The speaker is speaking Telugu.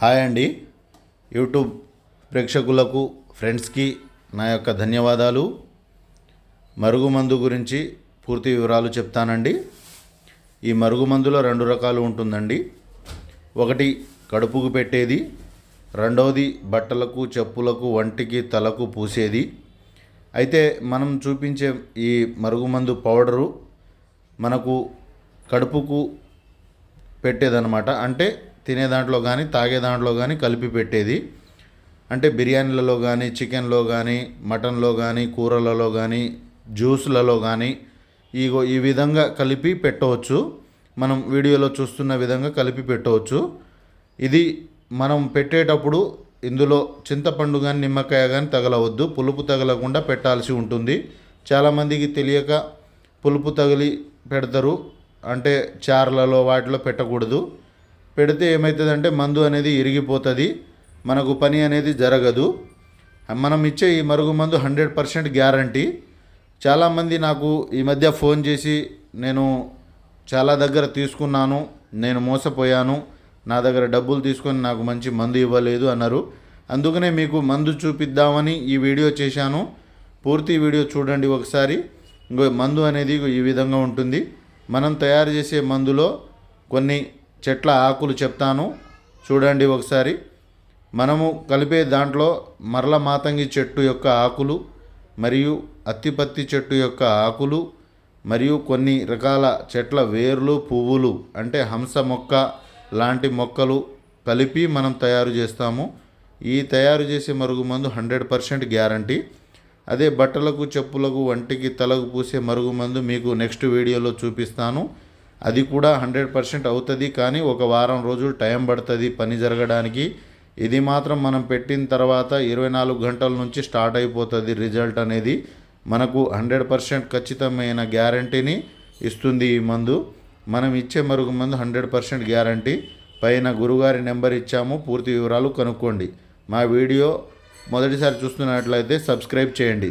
హాయ్ అండి. యూట్యూబ్ ప్రేక్షకులకు ఫ్రెండ్స్కి నా యొక్క ధన్యవాదాలు. మరుగుమందు గురించి పూర్తి వివరాలు చెప్తానండి. ఈ మరుగుమందులో 2 రకాలు ఉంటుందండి. ఒకటి కడుపుకు పెట్టేది, రెండవది బట్టలకు, చెప్పులకు, వంటికి, తలకు పూసేది. అయితే మనం చూపించే ఈ మరుగుమందు పౌడరు మనకు కడుపుకు పెట్టేదన్నమాట. అంటే తినే దాంట్లో కానీ తాగే దాంట్లో కానీ కలిపి పెట్టేది. అంటే బిర్యానీలలో కానీ, చికెన్లో కానీ, మటన్లో కానీ, కూరలలో కానీ, జ్యూస్లలో కానీ ఈ విధంగా కలిపి పెట్టవచ్చు. మనం వీడియోలో చూస్తున్న విధంగా కలిపి పెట్టవచ్చు. ఇది మనం పెట్టేటప్పుడు ఇందులో చింతపండు కానీ నిమ్మకాయ కానీ తగలవద్దు. పులుపు తగలకుండా పెట్టాల్సి ఉంటుంది. చాలామందికి తెలియక పులుపు తగిలి పెడతారు. అంటే చార్లలో వాటిలో పెట్టకూడదు. పెడితే ఏమవుతుందంటే మందు అనేది ఇరిగిపోతుంది, మనకు పని అనేది జరగదు. మనం ఇచ్చే ఈ మరుగుమందు 100% గ్యారంటీ. చాలామంది నాకు ఈ మధ్య ఫోన్ చేసి నేను చాలా దగ్గర తీసుకున్నాను, నేను మోసపోయాను, నా దగ్గర డబ్బులు తీసుకొని నాకు మంచి మందు ఇవ్వలేదు అన్నారు. అందుకనే మీకు మందు చూపిద్దామని ఈ వీడియో చేశాను. పూర్తి వీడియో చూడండి ఒకసారి. మందు అనేది ఈ విధంగా ఉంటుంది. మనం తయారు చేసే మందులో కొన్ని చెట్ల ఆకులు చెప్తాను, చూడండి ఒకసారి. మనము కలిపే దాంట్లో మరల మాతంగి చెట్టు యొక్క ఆకులు, మరియు అత్తిపత్తి చెట్టు యొక్క ఆకులు, మరియు కొన్ని రకాల చెట్ల వేర్లు, పువ్వులు, అంటే హంస మొక్క లాంటి మొక్కలు కలిపి మనం తయారు చేస్తాము. ఈ తయారు చేసే మరుగుమందు 100% గ్యారంటీ. అదే బట్టలకు, చెప్పులకు, వంటికి, తలకు పూసే మరుగుమందు మీకు నెక్స్ట్ వీడియోలో చూపిస్తాను. అది కూడా 100% అవుతుంది, కానీ ఒక వారం రోజులు టైం పడుతుంది పని జరగడానికి. ఇది మాత్రం మనం పెట్టిన తర్వాత 24 గంటల నుంచి స్టార్ట్ అయిపోతుంది రిజల్ట్ అనేది. మనకు 100% ఖచ్చితమైన గ్యారంటీని ఇస్తుంది ఈ మందు. మనం ఇచ్చే మరుగుమందు 100% గ్యారంటీ. పైన గురుగారి నెంబర్ ఇచ్చాము, పూర్తి వివరాలు కనుక్కోండి. మా వీడియో మొదటిసారి చూస్తున్నట్లయితే సబ్స్క్రైబ్ చేయండి.